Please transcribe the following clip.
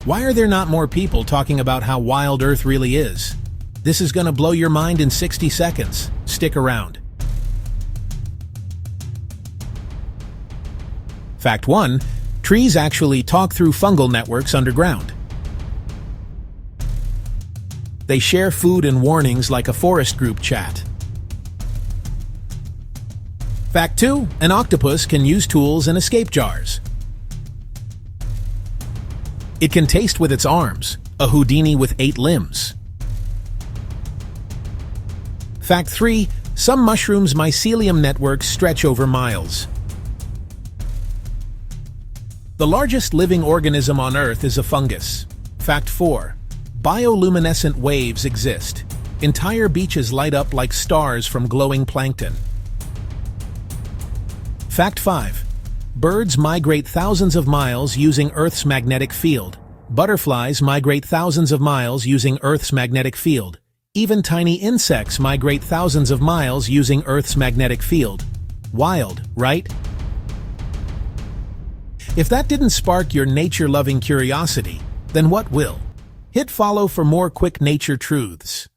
Why are there not more people talking about how wild Earth really is? This is gonna blow your mind in 60 seconds. Stick around. Fact 1. Trees actually talk through fungal networks underground. They share food and warnings like a forest group chat. Fact 2. An octopus can use tools and escape jars. It can taste with its arms, a Houdini with 8 limbs. Fact 3. Some mushrooms' mycelium networks stretch over miles. The largest living organism on Earth is a fungus. Fact 4. Bioluminescent waves exist. Entire beaches light up like stars from glowing plankton. Fact 5. Birds migrate thousands of miles using Earth's magnetic field. Butterflies migrate thousands of miles using Earth's magnetic field. Even tiny insects migrate thousands of miles using Earth's magnetic field. Wild, right? If that didn't spark your nature-loving curiosity, then what will? Hit follow for more quick nature truths.